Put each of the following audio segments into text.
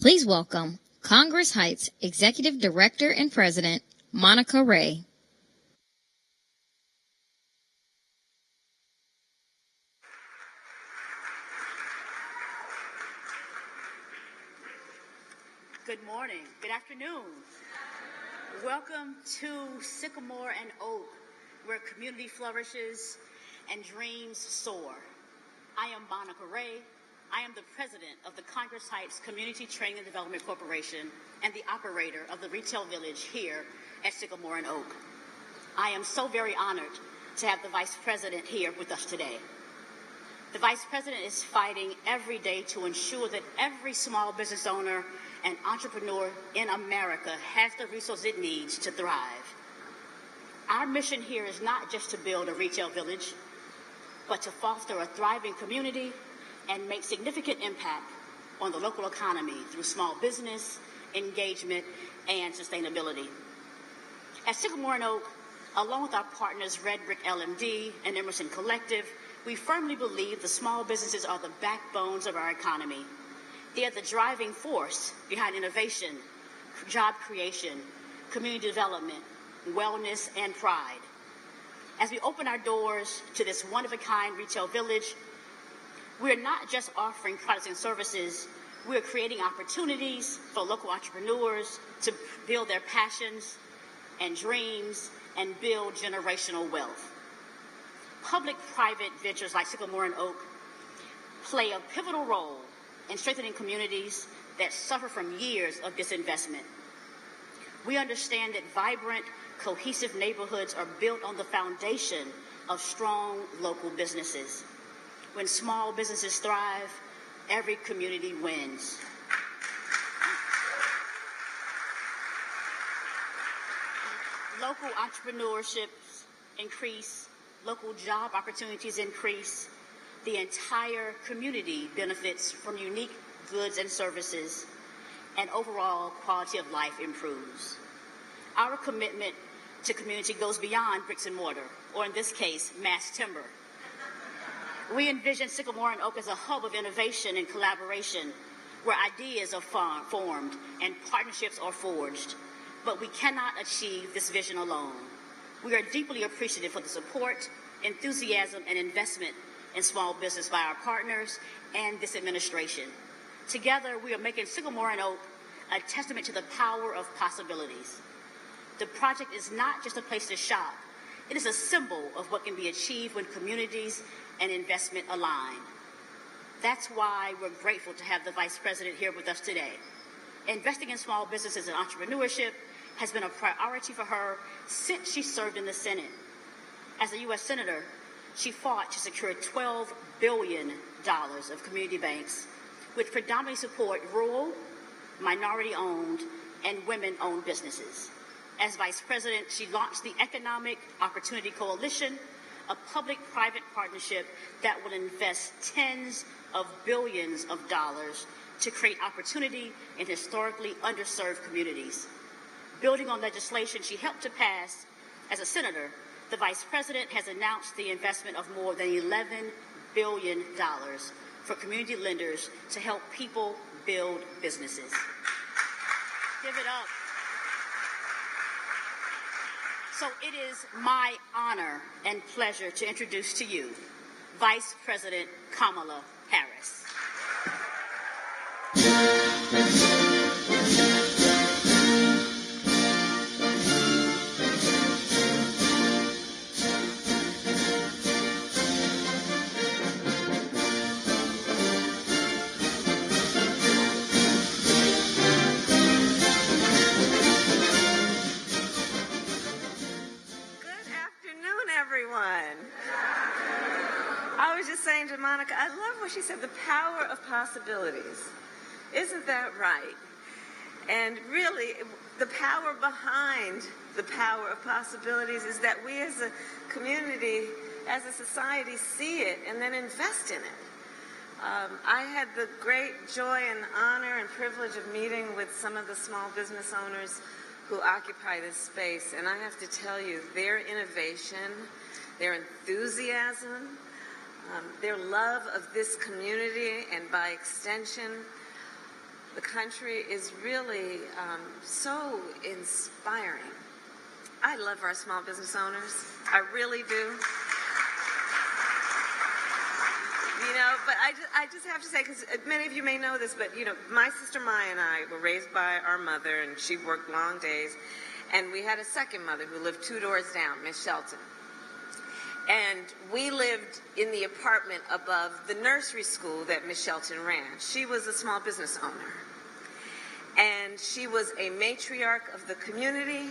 Please welcome Congress Heights Executive Director and President, Monica Ray. Good morning. Good afternoon. Welcome to Sycamore and Oak, where community flourishes and dreams soar. I am Monica Ray. I am the president of the Congress Heights Community Training and Development Corporation and the operator of the retail village here at Sycamore and Oak. I am so very honored to have the vice president here with us today. The vice president is fighting every day to ensure that every small business owner and entrepreneur in America has the resources it needs to thrive. Our mission here is not just to build a retail village, but to foster a thriving community and make significant impact on the local economy through small business, engagement, and sustainability. At Sycamore and Oak, along with our partners Red Brick LMD and Emerson Collective, we firmly believe the small businesses are the backbones of our economy. They are the driving force behind innovation, job creation, community development, wellness, and pride. As we open our doors to this one-of-a-kind retail village, we are not just offering products and services, we are creating opportunities for local entrepreneurs to build their passions and dreams and build generational wealth. Public-private ventures like Sycamore and Oak play a pivotal role in strengthening communities that suffer from years of disinvestment. We understand that vibrant, cohesive neighborhoods are built on the foundation of strong local businesses. When small businesses thrive, every community wins. Local entrepreneurship increase, local job opportunities increase, the entire community benefits from unique goods and services, and overall quality of life improves. Our commitment to community goes beyond bricks and mortar, or in this case, mass timber. We envision Sycamore and Oak as a hub of innovation and collaboration, where ideas are formed and partnerships are forged. But we cannot achieve this vision alone. We are deeply appreciative for the support, enthusiasm, and investment in small business by our partners and this administration. Together, we are making Sycamore and Oak a testament to the power of possibilities. The project is not just a place to shop. It is a symbol of what can be achieved when communities and investment align. That's why we're grateful to have the Vice President here with us today. Investing in small businesses and entrepreneurship has been a priority for her since she served in the Senate. As a U.S. Senator, she fought to secure $12 billion of community banks, which predominantly support rural, minority-owned, and women-owned businesses. As Vice President, she launched the Economic Opportunity Coalition, a public-private partnership that will invest tens of billions of dollars to create opportunity in historically underserved communities. Building on legislation she helped to pass as a senator, the Vice President has announced the investment of more than $11 billion for community lenders to help people build businesses. Give it up. So it is my honor and pleasure to introduce to you Vice President Kamala Harris. To Monica, I love what she said, the power of possibilities. Isn't that right? And really, the power behind the power of possibilities is that we as a community, as a society, see it and then invest in it. I had the great joy and honor and privilege of meeting with some of the small business owners who occupy this space, and I have to tell you, their innovation, their enthusiasm, their love of this community, and by extension, the country is really so inspiring. I love our small business owners. I really do. You know, but I just have to say, because many of you may know this, but, you know, my sister Maya and I were raised by our mother, and she worked long days. And we had a second mother who lived 2 doors down, Miss Shelton. And we lived in the apartment above the nursery school that Miss Shelton ran. She was a small business owner. And she was a matriarch of the community.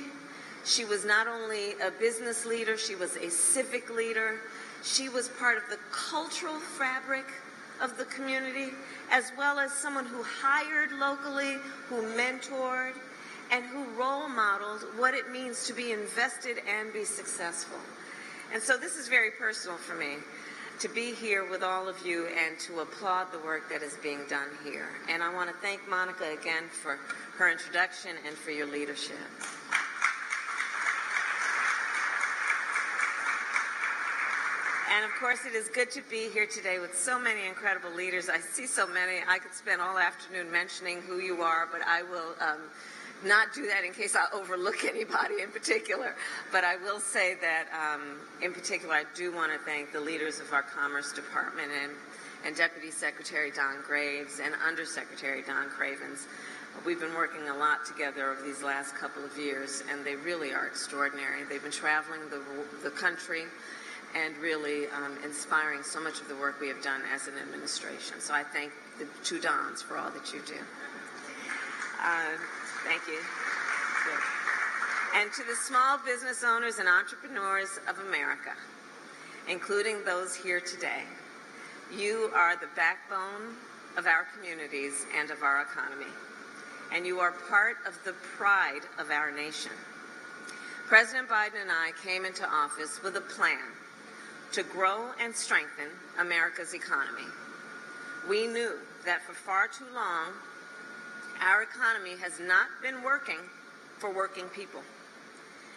She was not only a business leader, she was a civic leader. She was part of the cultural fabric of the community, as well as someone who hired locally, who mentored, and who role modeled what it means to be invested and be successful. And so this is very personal for me, to be here with all of you and to applaud the work that is being done here. And I want to thank Monica again for her introduction and for your leadership. And of course, it is good to be here today with so many incredible leaders. I see so many. I could spend all afternoon mentioning who you are, but I will not do that in case I overlook anybody in particular. But I will say that, in particular, I do want to thank the leaders of our Commerce Department and Deputy Secretary Don Graves and Undersecretary Don Cravens. We've been working a lot together over these last couple of years, and they really are extraordinary. They've been traveling the country and really inspiring so much of the work we have done as an administration. So I thank the two Dons for all that you do. Thank you. Good. And to the small business owners and entrepreneurs of America, including those here today, you are the backbone of our communities and of our economy, and you are part of the pride of our nation. President Biden and I came into office with a plan to grow and strengthen America's economy. We knew that for far too long, our economy has not been working for working people.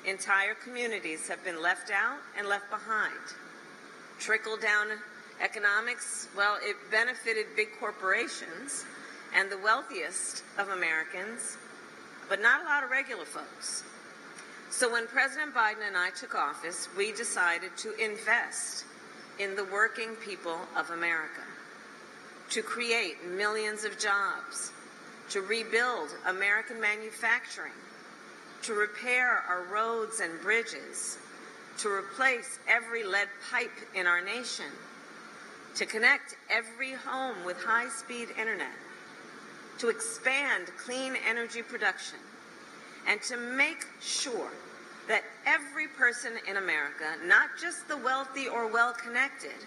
Entire communities have been left out and left behind. Trickle-down economics, well, it benefited big corporations and the wealthiest of Americans, but not a lot of regular folks. So when President Biden and I took office, we decided to invest in the working people of America, to create millions of jobs, to rebuild American manufacturing, to repair our roads and bridges, to replace every lead pipe in our nation, to connect every home with high-speed internet, to expand clean energy production, and to make sure that every person in America, not just the wealthy or well-connected,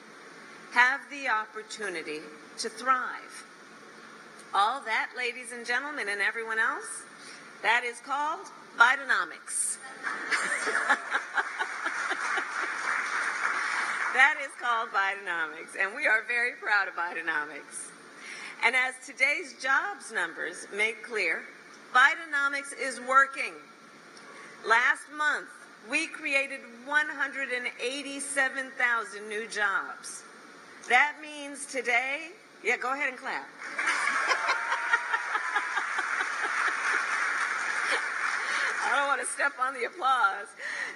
have the opportunity to thrive. All that, ladies and gentlemen, and everyone else, that is called Bidenomics. That is called Bidenomics, and we are very proud of Bidenomics. And as today's jobs numbers make clear, Bidenomics is working. Last month, we created 187,000 new jobs. That means today, yeah, go ahead and clap. I don't want to step on the applause.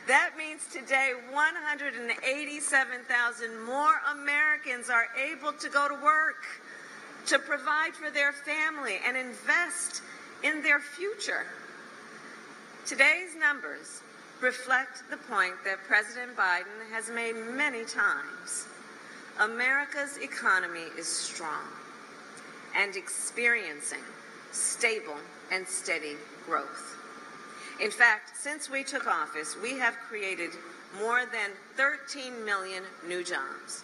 That means today 187,000 more Americans are able to go to work, to provide for their family and invest in their future. Today's numbers reflect the point that President Biden has made many times. America's economy is strong and experiencing stable and steady growth. In fact, since we took office, we have created more than 13 million new jobs.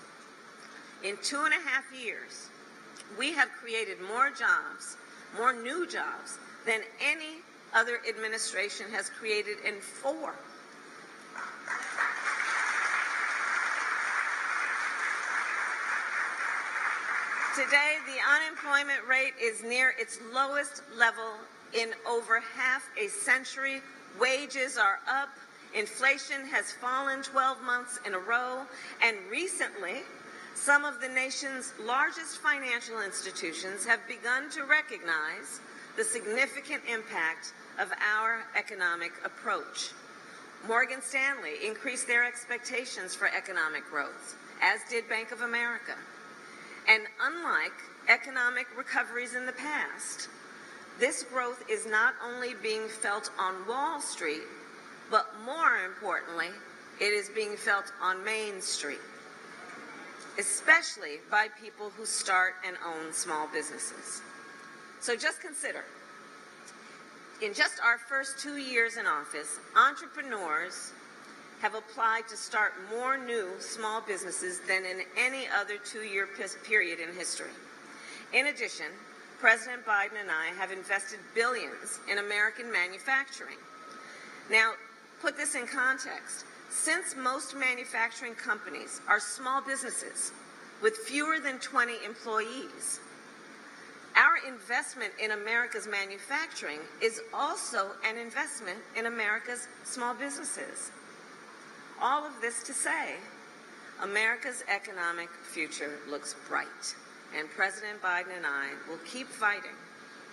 In 2.5 years, we have created more jobs, more new jobs, than any other administration has created in 4. Today, the unemployment rate is near its lowest level in over half a century. Wages are up. Inflation has fallen 12 months in a row. And recently, some of the nation's largest financial institutions have begun to recognize the significant impact of our economic approach. Morgan Stanley increased their expectations for economic growth, as did Bank of America. And unlike economic recoveries in the past, this growth is not only being felt on Wall Street, but more importantly, it is being felt on Main Street, especially by people who start and own small businesses. So just consider, in just our first 2 years in office, entrepreneurs have applied to start more new small businesses than in any other 2-year period in history. In addition, President Biden and I have invested billions in American manufacturing. Now, put this in context. Since most manufacturing companies are small businesses with fewer than 20 employees, our investment in America's manufacturing is also an investment in America's small businesses. All of this to say, America's economic future looks bright, and President Biden and I will keep fighting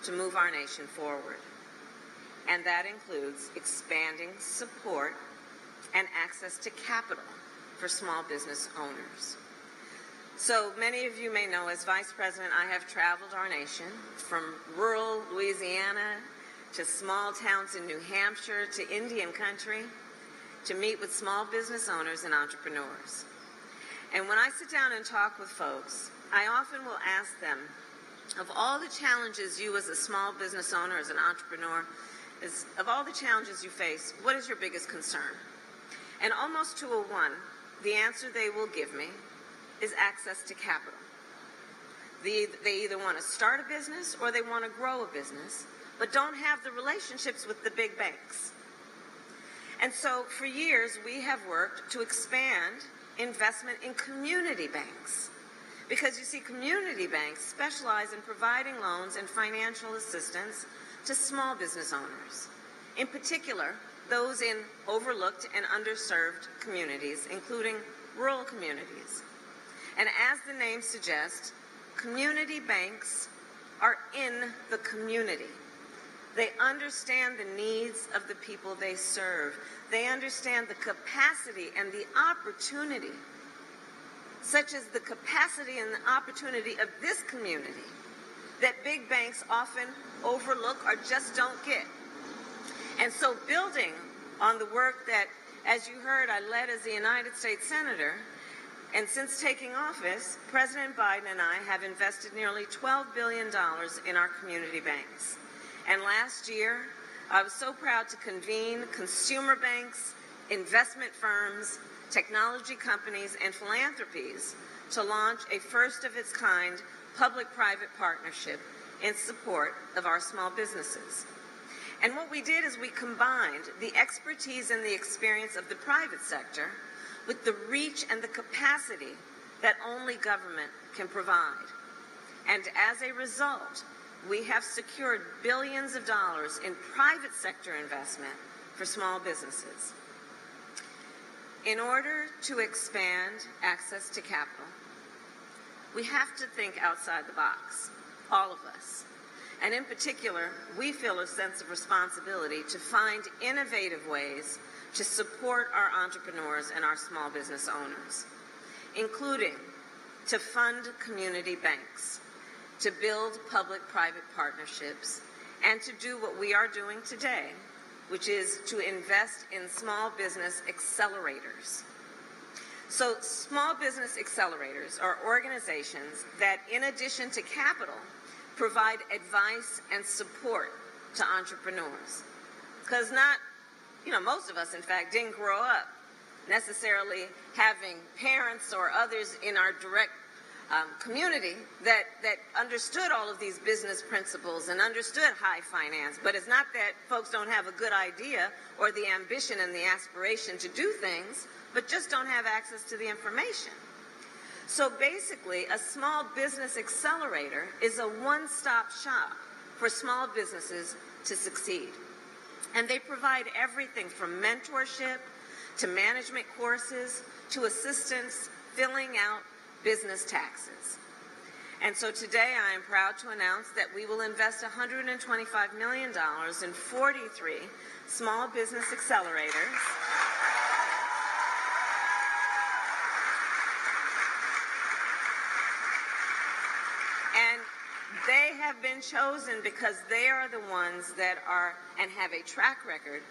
to move our nation forward. And that includes expanding support and access to capital for small business owners. So many of you may know, as Vice President, I have traveled our nation from rural Louisiana to small towns in New Hampshire to Indian country to meet with small business owners and entrepreneurs. And when I sit down and talk with folks, I often will ask them, of all the challenges you as a small business owner, as an entrepreneur, of all the challenges you face, what is your biggest concern? And almost to a one, the answer they will give me is access to capital. They either want to start a business or they want to grow a business, but don't have the relationships with the big banks. And so for years, we have worked to expand investment in community banks. Because you see, community banks specialize in providing loans and financial assistance to small business owners. In particular, those in overlooked and underserved communities, including rural communities. And as the name suggests, community banks are in the community. They understand the needs of the people they serve. They understand the capacity and the opportunity, such as the capacity and the opportunity of this community, that big banks often overlook or just don't get. And so building on the work that, as you heard, I led as a United States Senator, and since taking office, President Biden and I have invested nearly $12 billion in our community banks. And last year, I was so proud to convene consumer banks, investment firms, technology companies, and philanthropies to launch a first-of-its-kind public-private partnership in support of our small businesses. And what we did is we combined the expertise and the experience of the private sector with the reach and the capacity that only government can provide. And as a result, we have secured billions of dollars in private sector investment for small businesses. In order to expand access to capital, we have to think outside the box, all of us. And in particular, we feel a sense of responsibility to find innovative ways to support our entrepreneurs and our small business owners, including to fund community banks, to build public-private partnerships, and to do what we are doing today, which is to invest in small business accelerators. So small business accelerators are organizations that, in addition to capital, provide advice and support to entrepreneurs. Because most of us, in fact, didn't grow up necessarily having parents or others in our direct community that understood all of these business principles and understood high finance. But it's not that folks don't have a good idea or the ambition and the aspiration to do things, but just don't have access to the information. So basically, a small business accelerator is a one-stop shop for small businesses to succeed. And they provide everything from mentorship to management courses to assistance filling out business taxes. And so today I am proud to announce that we will invest $125 million in 43 small business accelerators. And they have been chosen because they are the ones that are and have a track record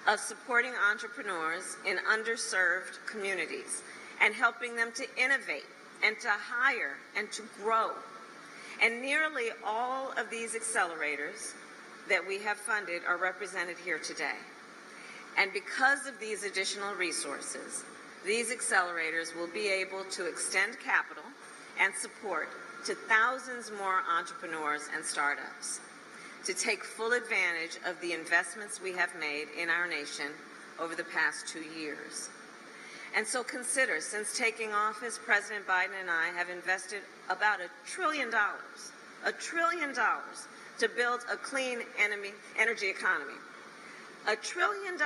of supporting entrepreneurs in underserved communities and helping them to innovate and to hire and to grow. And nearly all of these accelerators that we have funded are represented here today. And because of these additional resources, these accelerators will be able to extend capital and support to thousands more entrepreneurs and startups to take full advantage of the investments we have made in our nation over the past 2 years. And so consider, since taking office, President Biden and I have invested about $1 trillion to build a clean energy economy. $1 trillion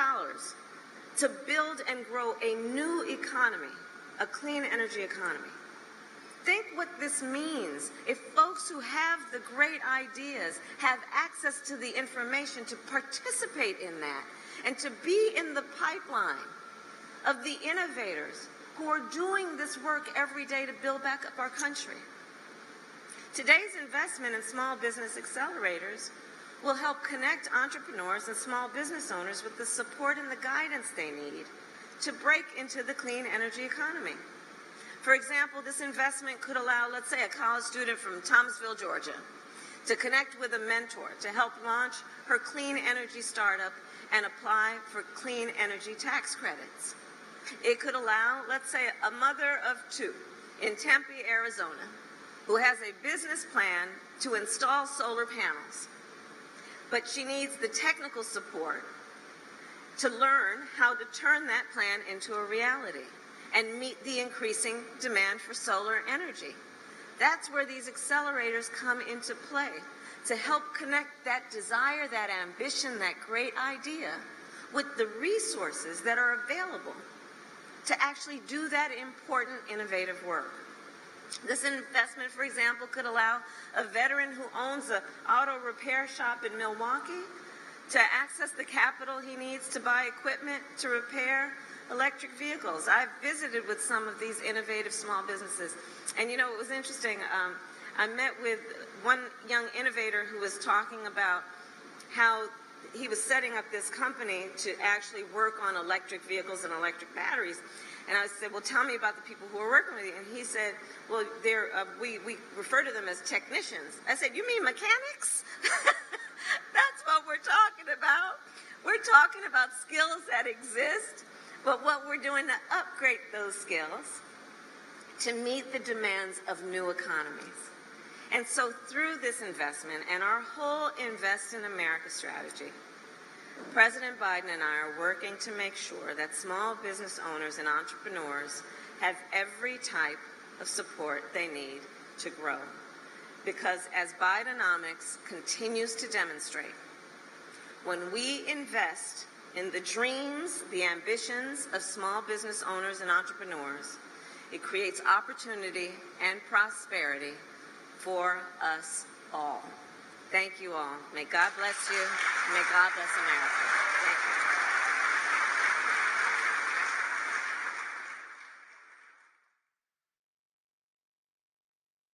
to build and grow a new economy, a clean energy economy. Think what this means if folks who have the great ideas have access to the information to participate in that and to be in the pipeline of the innovators who are doing this work every day to build back up our country. Today's investment in small business accelerators will help connect entrepreneurs and small business owners with the support and the guidance they need to break into the clean energy economy. For example, this investment could allow, let's say, a college student from Thomasville, Georgia, to connect with a mentor to help launch her clean energy startup and apply for clean energy tax credits. It could allow, let's say, a mother of 2 in Tempe, Arizona, who has a business plan to install solar panels, but she needs the technical support to learn how to turn that plan into a reality and meet the increasing demand for solar energy. That's where these accelerators come into play, to help connect that desire, that ambition, that great idea with the resources that are available to actually do that important, innovative work. This investment, for example, could allow a veteran who owns an auto repair shop in Milwaukee to access the capital he needs to buy equipment to repair electric vehicles. I've visited with some of these innovative small businesses. And, it was interesting. I met with one young innovator who was talking about how he was setting up this company to actually work on electric vehicles and electric batteries. And I said, well, tell me about the people who are working with you. And he said, well, we refer to them as technicians. I said, you mean mechanics? That's what we're talking about. We're talking about skills that exist, but what we're doing to upgrade those skills to meet the demands of new economies. And so through this investment and our whole Invest in America strategy, President Biden and I are working to make sure that small business owners and entrepreneurs have every type of support they need to grow. Because as Bidenomics continues to demonstrate, when we invest in the dreams, the ambitions of small business owners and entrepreneurs, it creates opportunity and prosperity for us all. Thank you all. May God bless you. May God bless America. Thank you.